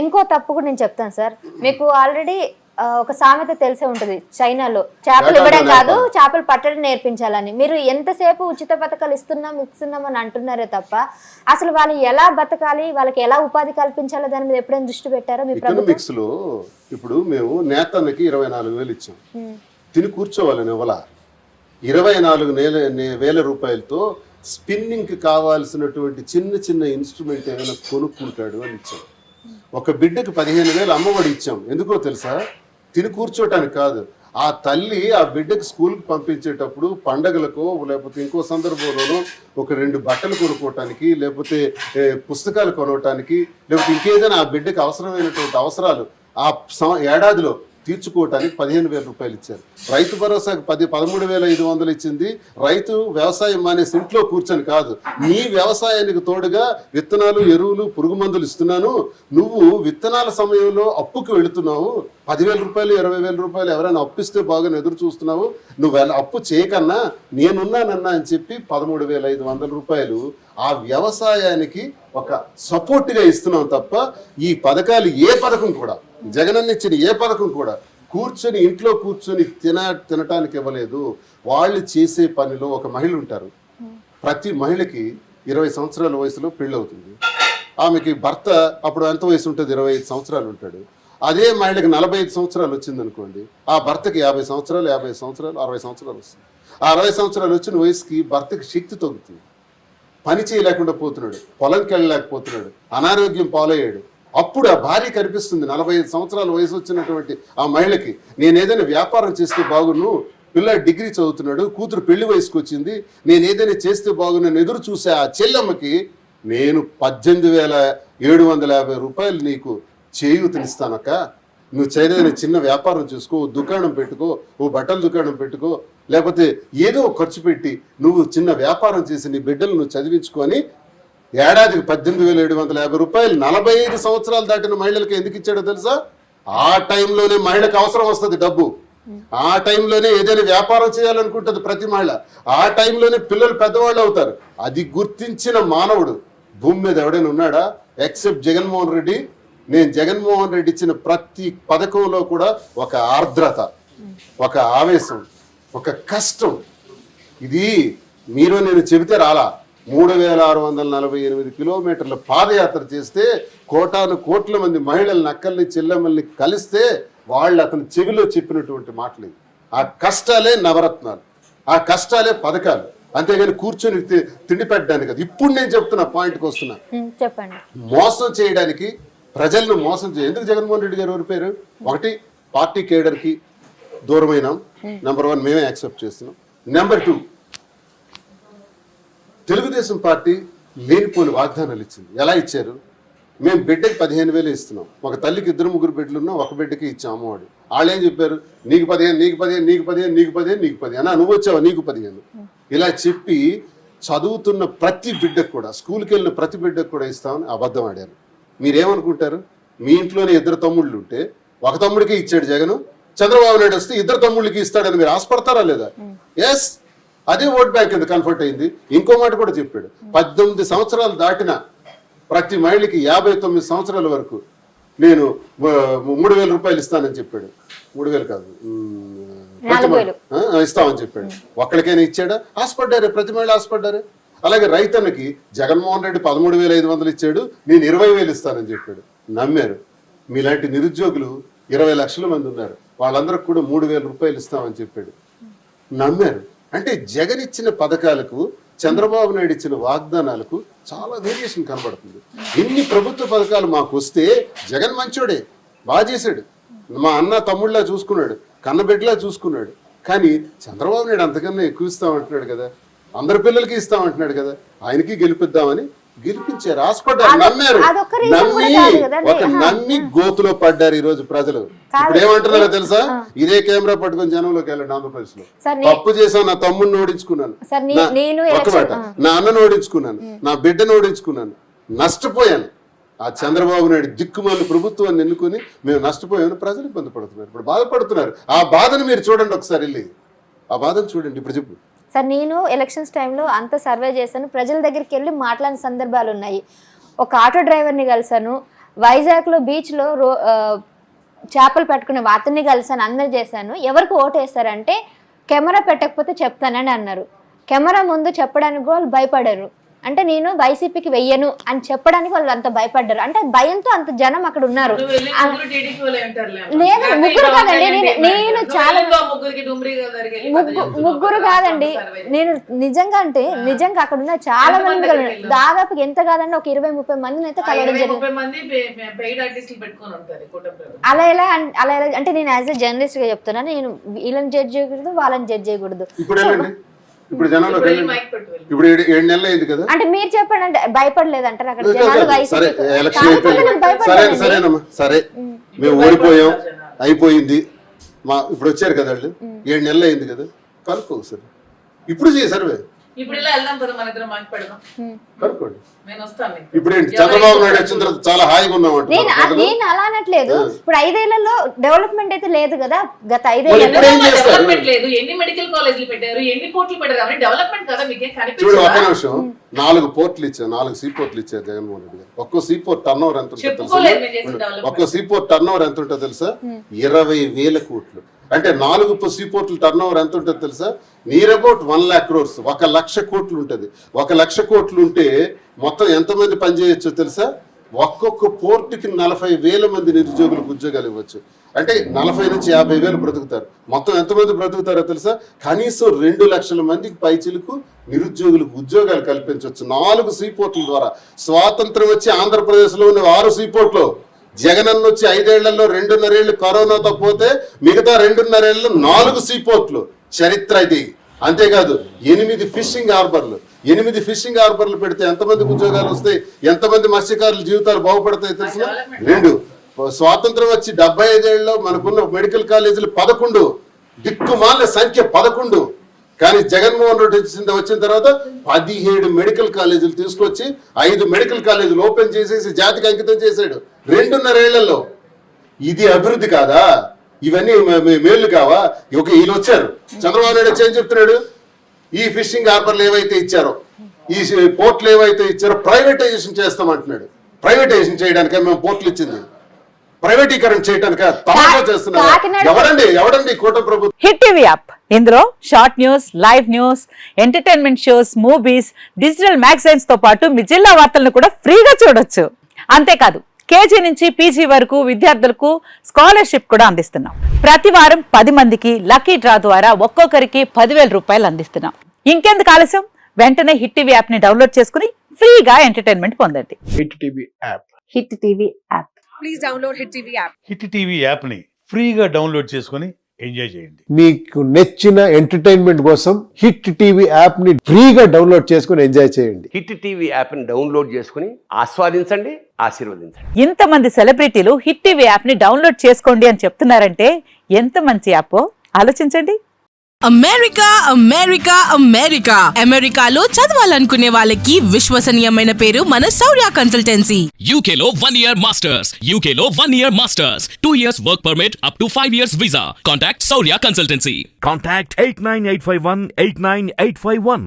ఇంకో తప్పు కూడా నేను చెప్తాను సార్. మీకు ఆల్రెడీ ఒక సామెత తెలిసే ఉంటుంది చైనాలో, చేపలు ఇవ్వడం కాదు చేపలు పట్టడం నేర్పించాలని. మీరు ఎంతసేపు ఉచిత పథకాలు ఇస్తున్నాం అని అంటున్నారే తప్ప అసలు వాళ్ళు ఎలా బతకాలి, వాళ్ళకి ఎలా ఉపాధి కల్పించాలో దాని మీద ఎప్పుడైనా దృష్టి పెట్టారో మీ ప్రభుత్వం? లో ఇప్పుడు మేము నేతన్నకి 24,000 ఇచ్చాం, తిని కూర్చోవాలని ఇవ్వాల. 24,000 రూపాయలతో స్పిన్నింగ్ కి కావాల్సినటువంటి చిన్న చిన్న ఇన్స్ట్రుమెంట్ ఏమైనా కొనుక్కుంటాడు అని ఇచ్చాం. ఒక బిడ్డకి 15,000 అమ్మఒడి ఇచ్చాం. ఎందుకో తెలుసా? తిని కూర్చోటానికి కాదు. ఆ తల్లి ఆ బిడ్డకి స్కూల్కి పంపించేటప్పుడు పండగలకో లేకపోతే ఇంకో సందర్భంలోనో ఒక 2 బట్టలు కొనుక్కోవటానికి, లేకపోతే పుస్తకాలు కొనవటానికి, లేకపోతే ఇంకేదైనా ఆ బిడ్డకి అవసరమైనటువంటి అవసరాలు ఆ ఏడాదిలో తీర్చుకోవటానికి 15,000 రూపాయలు ఇచ్చారు. రైతు భరోసాకి 13,500 ఇచ్చింది. రైతు వ్యవసాయం మానేసి ఇంట్లో కూర్చొని కాదు, నీ వ్యవసాయానికి తోడుగా విత్తనాలు, ఎరువులు, పురుగు మందులు ఇస్తున్నాను. నువ్వు విత్తనాల సమయంలో అప్పుకి వెళుతున్నావు. 10,000 రూపాయలు 20,000 రూపాయలు ఎవరైనా అప్పిస్తే బాగా ఎదురు చూస్తున్నావు. నువ్వు అప్పు చేయకన్నా నేనున్నానన్నా అని చెప్పి 13,500 రూపాయలు ఆ వ్యవసాయానికి ఒక సపోర్ట్గా ఇస్తున్నాం తప్ప ఈ పథకాలు ఏ పథకం కూడా, జగనన్న ఇచ్చిన ఏ పథకం కూడా కూర్చొని ఇంట్లో కూర్చొని తినటానికి ఇవ్వలేదు. వాళ్ళు చేసే పనిలో ఒక మహిళ ఉంటారు. ప్రతి మహిళకి 20 సంవత్సరాల వయసులో పెళ్ళి అవుతుంది. ఆమెకి భర్త అప్పుడు ఎంత వయసు ఉంటుంది? 25 సంవత్సరాలు ఉంటాడు. అదే మహిళకి 45 సంవత్సరాలు వచ్చింది అనుకోండి, ఆ భర్తకి 50 సంవత్సరాలు, 50 సంవత్సరాలు, 60 సంవత్సరాలు వస్తుంది. ఆ 60 సంవత్సరాలు వచ్చిన వయసుకి భర్తకి శక్తి తగ్గుతుంది, పని చేయలేకుండా పోతున్నాడు, పొలంకి వెళ్ళలేకపోతున్నాడు, అనారోగ్యం పాలయ్యాడు. అప్పుడు ఆ భార్య కనిపిస్తుంది. 45 సంవత్సరాల వయసు వచ్చినటువంటి ఆ మహిళకి, నేను ఏదైనా వ్యాపారం చేస్తే బాగును, పిల్ల డిగ్రీ చదువుతున్నాడు, కూతురు పెళ్లి వయసుకు వచ్చింది, నేను ఏదైనా చేస్తే బాగున్నాను ఎదురు చూసే ఆ చెల్లమ్మకి నేను 18,750 రూపాయలు నీకు చేయూతనిస్తానక్క, నువ్వు ఏదైనా చిన్న వ్యాపారం చేసుకో, దుకాణం పెట్టుకో, ఓ బట్టల దుకాణం పెట్టుకో, లేకపోతే ఏదో ఖర్చు పెట్టి నువ్వు చిన్న వ్యాపారం చేసి నీ బిడ్డలు నువ్వు చదివించుకొని ఏడాదికి 18,750 రూపాయలు 45 సంవత్సరాలు దాటిన మహిళలకు ఎందుకు ఇచ్చాడో తెలుసా? ఆ టైంలోనే మహిళకు అవసరం వస్తుంది డబ్బు. ఆ టైంలోనే ఏదైనా వ్యాపారం చేయాలనుకుంటుంది ప్రతి మహిళ. ఆ టైంలోనే పిల్లలు పెద్దవాళ్ళు అవుతారు. అది గుర్తించిన మానవుడు భూమి మీద ఎవడైనా ఉన్నాడా ఎక్సెప్ట్ జగన్మోహన్ రెడ్డి? నేను జగన్మోహన్ రెడ్డి ఇచ్చిన ప్రతి పథకంలో కూడా ఒక ఆర్ద్రత, ఒక ఆవేశం, ఒక కష్టం. ఇది మీరు నేను చెబితే రాలా. 3,648 కిలోమీటర్ల పాదయాత్ర చేస్తే కోట్ల మంది మహిళల్ని, అక్కల్ని, చెల్లెమ్మల్ని కలిస్తే వాళ్ళు అతని చెవిలో చెప్పినటువంటి మాటలు. ఆ కష్టాలే నవరత్నాలు, ఆ కష్టాలే పథకాలు, అంతేగాని కూర్చొని తిండి పెట్టడానికి అది. ఇప్పుడు నేను చెప్తున్నా, పాయింట్కి వస్తున్నా. చెప్పండి. మోసం చేయడానికి, ప్రజలను మోసం ఎందుకు జగన్మోహన్ రెడ్డి గారు ఓడిపోయారు? ఒకటి, పార్టీ కేడర్కి దూరమైనాం. నెంబర్ 1 మేమే యాక్సెప్ట్ చేస్తున్నాం. నెంబర్ 2, తెలుగుదేశం పార్టీ లేనిపోని వాగ్దానాలు ఇచ్చింది. ఎలా ఇచ్చారు? మేము బిడ్డకి 15,000 ఇస్తున్నాం. ఒక తల్లికి 2-3 బిడ్డలు ఉన్నా ఒక బిడ్డకి ఇచ్చాం అమ్మవాడు. వాళ్ళు ఏం చెప్పారు? నీకు 15, నీకు 15, నీకు 15, నీకు 15, నీకు 10 అన్నా, నువ్వు వచ్చావా నీకు 15. ఇలా చెప్పి చదువుతున్న ప్రతి బిడ్డకు కూడా, స్కూల్కి వెళ్ళిన ప్రతి బిడ్డకు కూడా ఇస్తామని అబద్ధం ఆడారు. మీరేమనుకుంటారు? మీ ఇంట్లోనే 2 తమ్ముళ్ళు ఉంటే ఒక తమ్ముడికి ఇచ్చాడు జగన్, చంద్రబాబు నాయుడు వస్తే 2 తమ్ముళ్ళకి ఇస్తాడని మీరు ఆశపడతారా లేదా? ఎస్, అదే ఓట్ బ్యాంక్ కింద కన్వర్ట్ అయింది. ఇంకో మాట కూడా చెప్పాడు, 18 సంవత్సరాలు దాటిన ప్రతి మహిళకి 59 సంవత్సరాల వరకు నేను 3,000 రూపాయలు ఇస్తానని చెప్పాడు. 3,000 కాదు, ఇస్తామని చెప్పాడు. ఒక్కడికైనా ఇచ్చాడా? ఆశపడ్డారే, ప్రతి మహిళ ఆశపడ్డారే. అలాగే రైతన్నకి జగన్మోహన్ రెడ్డి 13,500 ఇచ్చాడు, నేను 20,000 ఇస్తానని చెప్పాడు. నమ్మారు. మీలాంటి నిరుద్యోగులు 20 లక్షల మంది ఉన్నారు, వాళ్ళందరికి కూడా 3,000 రూపాయలు ఇస్తామని చెప్పాడు. నమ్మారు. అంటే జగన్ ఇచ్చిన పథకాలకు, చంద్రబాబు నాయుడు ఇచ్చిన వాగ్దానాలకు చాలా వేరియేషన్ కనబడుతుంది. ఇన్ని ప్రభుత్వ పథకాలు మాకు వస్తే జగన్ మంచోడే, బాగా చేశాడు, మా అన్న తమ్ముళ్ళలా చూసుకున్నాడు, కన్నబిడ్డలా చూసుకున్నాడు. కానీ చంద్రబాబు నాయుడు అంతకన్నా ఎక్కువ ఇస్తామంటున్నాడు కదా, అందరి పిల్లలకి ఇస్తామంటున్నాడు కదా, ఆయనకి గెలిపిద్దామని గెలిపించారు. ఆశపడ్డారు, నమ్మారు. నమ్మి గోతులో పడ్డారు. ఈ రోజు ప్రజలు ఇప్పుడు ఏమంటున్నారో తెలుసా? ఇదే కెమెరా పట్టుకొని జనంలోకి వెళ్ళండి. ఆంధ్రప్రదేశ్ లో తప్పు చేశాను, నా తమ్ముడిని ఓడించుకున్నాను, నా అన్నను ఓడించుకున్నాను, నా బిడ్డను ఓడించుకున్నాను, నష్టపోయాను. ఆ చంద్రబాబు నాయుడు దిక్కుమాలిన ప్రభుత్వాన్ని ఎన్నుకొని మేము నష్టపోయామని ప్రజలు ఇబ్బంది పడుతున్నారు, ఇప్పుడు బాధపడుతున్నారు. ఆ బాధను మీరు చూడండి ఒకసారి, వెళ్ళి ఆ బాధను చూడండి. ఇప్పుడు చెప్పు సార్. నేను ఎలక్షన్స్ టైంలో అంత సర్వే చేశాను, ప్రజల దగ్గరికి వెళ్ళి మాట్లాడిన సందర్భాలు ఉన్నాయి. ఒక ఆటో డ్రైవర్ని కలిసాను, వైజాగ్ లో బీచ్ లో చేపలు పట్టుకునే అతన్ని కలిసాను, అందరు చేశాను. ఎవరికి ఓటు వేస్తారంటే కెమెరా పెట్టకపోతే చెప్తానని అన్నారు. కెమెరా ముందు చెప్పడానికి వాళ్ళు భయపడారు. అంటే నేను వైసీపీకి వెయ్యను అని చెప్పడానికి వాళ్ళు అంత భయపడ్డారు. అంటే భయంతో అంత జనం అక్కడ ఉన్నారు. లేదు ముగ్గురు కాదండి, నేను చాలా ముగ్గురు కాదండి, నేను నిజంగా అంటే నిజంగా అక్కడ ఉన్న చాలా మంది దాదాపు ఎంత కాదండి ఒక 20-30 మందిని అయితే కలవడం జరిగింది. అలా ఎలా అంటే నేను యాజ్ ఎ జర్నలిస్ట్ గా చెప్తున్నాను, నేను వీళ్ళని జడ్జ్ చేయకూడదు, వాళ్ళని జడ్జ్ చేయకూడదు. ఇప్పుడు జనాలు ఇప్పుడు 7 నెలలు అయింది కదా, అంటే మీరు చెప్పండి, అంటే భయపడలేదు అంటారు అక్కడ జనాలు? సరేనమ్మా, సరే మేము ఓడిపోయాం అయిపోయింది, ఇప్పుడు వచ్చారు కదా వాళ్ళు, 7 నెలలు అయింది కదా, కనుక్కో సరే ఇప్పుడు చేయి సర్వే. ఇప్పుడు ఇలా వెళ్దాం కదా, మన ఇద్దరం మాకు పెడదాం, కనుక్కోండి. నేను వస్తాను. ఇప్పుడు ఏంటి చంద్రబాబు నాయుడు వచ్చిన తర్వాత చాలా హాయిగా ఉన్నాం అంటే నేను అలా అనట్లేదు. ఇప్పుడు 5 ఏళ్లలో డెవలప్మెంట్ అయితే లేదు కదా, గత 5 ఏళ్లలో డెవలప్మెంట్ లేదు. ఎన్ని మెడికల్ కాలేజీలు పెట్టారు, ఎన్ని పోర్టులు పెట్టారు, అవన్నీ డెవలప్మెంట్ కదా, మీకేం చూడు. కనిపించదు. ఒక నిమిషం, 4 పోర్టులు ఇచ్చారు, 4 సీ పోర్టులు ఇచ్చారు జగన్మోహన్ రెడ్డి గారు. ఒక్కో సీ పోర్ట్ టర్న్ ఓవర్ ఎంత ఉంటుందో తెలుసా? ఒక్కో సీ పోర్ట్ టర్న్ ఓవర్ ఎంత ఉంటుందో తెలుసా? 20,000 కోట్లు. అంటే 4 సీ పోర్టులు టర్న్ ఓవర్ ఎంత ఉంటుందో తెలుసా? నియర్ అబౌట్ 1 lakh crores, 1,00,000 కోట్లు ఉంటుంది. 1,00,000 కోట్లు ఉంటే మొత్తం ఎంతమంది పనిచేయొచ్చో తెలుసా? ఒక్కొక్క పోర్టుకి 40,000 మంది నిరుద్యోగులకు ఉద్యోగాలు ఇవ్వచ్చు. అంటే 40 నుంచి 50,000 బ్రతుకుతారు. మొత్తం ఎంతమంది బ్రతుకుతారో తెలుసా? కనీసం 2 లక్షల మందికి పైచిలకు నిరుద్యోగులకు ఉద్యోగాలు కల్పించవచ్చు 4 సీ పోర్టుల ద్వారా. స్వాతంత్రం వచ్చి ఆంధ్రప్రదేశ్లో ఉన్న 6 సీ పోర్టులు, జగనన్న వచ్చి 5 ఏళ్లలో 2.5 ఏళ్ళు కరోనాతో పోతే మిగతా 2.5 ఏళ్ళు 4 సీ పోర్టులు. చరిత్ర ఇది. అంతేకాదు 8 ఫిషింగ్ హార్బర్లు. 8 ఫిషింగ్ హార్బర్లు పెడితే ఎంతమందికి ఉద్యోగాలు వస్తాయి, ఎంతమంది మత్స్యకారుల జీవితాలు బాగుపడతాయి తెలిసిన? 2. స్వాతంత్రం వచ్చి 75 ఏళ్ళలో మనకున్న మెడికల్ కాలేజీలు 11, దిక్కుమాల సంఖ్య 11. కానీ జగన్మోహన్ రెడ్డి వచ్చిన తర్వాత 17 మెడికల్ కాలేజీలు తీసుకొచ్చి 5 మెడికల్ కాలేజీలు ఓపెన్ చేసేసి జాతికి అంకితం చేశాడు 2.5 ఏళ్లలో. ఇది అభివృద్ధి కాదా? ఇవన్నీ మేలు కావా? వీళ్ళు వచ్చారు, చంద్రబాబు నాయుడు వచ్చి ఏం చెప్తున్నాడు? ఈ ఫిషింగ్ హార్బర్లు ఏవైతే ఇచ్చారో, ఈ పోర్టులు ఏవైతే ఇచ్చారో ప్రైవేటైజేషన్ చేస్తామంటున్నాడు. ప్రైవేటైజేషన్ చేయడానికే మేము పోర్టులు ఇచ్చింది, ప్రైవేటీకరణ చేయడానికి తమాషా చేస్తున్నారు. ఎవరండి కూటమి ప్రభుత్వం? హిట్ టీవీ యాప్, ఇందులో short news, live news, entertainment shows, movies, digital magazines తో పాటు మీ జిల్లా వార్తలను కూడా ఫ్రీగా చూడొచ్చు. అంతేకాదు కేజీ నుంచి పీజీ వరకు విద్యార్థులకు స్కాలర్షిప్ కూడా అందిస్తున్నాం. ప్రతి వారం 10 మందికి లక్కీ డ్రా ద్వారా ఒక్కొక్కరికి 10,000 రూపాయలు అందిస్తున్నాం. ఇంకెందుకు ఆలస్యం, వెంటనే హిట్ టీవీ యాప్ ని డౌన్లోడ్ చేసుకుని ఫ్రీగా ఎంటర్టైన్మెంట్ పొందండి. Hit TV app. Hit TV app. Please download hit TV app. Hit TV app ని ఫ్రీగా డౌన్లోడ్ చేసుకుని ఎంజాయ్ చేయండి. మీకు నచ్చిన ఎంటర్టైన్మెంట్ కోసం హిట్ టీవీ యాప్ ని ఫ్రీగా డౌన్లోడ్ చేసుకుని ఎంజాయ్ చేయండి. హిట్ టీవీ యాప్ ని డౌన్లోడ్ చేసుకుని ఆస్వాదించండి, ఆశీర్వదించండి. ఇంతమంది సెలబ్రిటీలు హిట్ టీవీ యాప్ ని డౌన్లోడ్ చేసుకోండి అని చెప్తున్నారంటే ఎంత మంచి యాప్ ఆలోచించండి. అమెరికా అమెరికా అమెరికా అమెరికాలో చదవాలనుకునే వాళ్ళకి విశ్వసనీయమైన పేరు మన శౌర్య కన్సల్టెన్సీ. UK లో 1 year masters. UK లో 1 year masters. 2 years work permit up to 5 years visa. Contact Saurya Consultancy. Contact 89851 89851.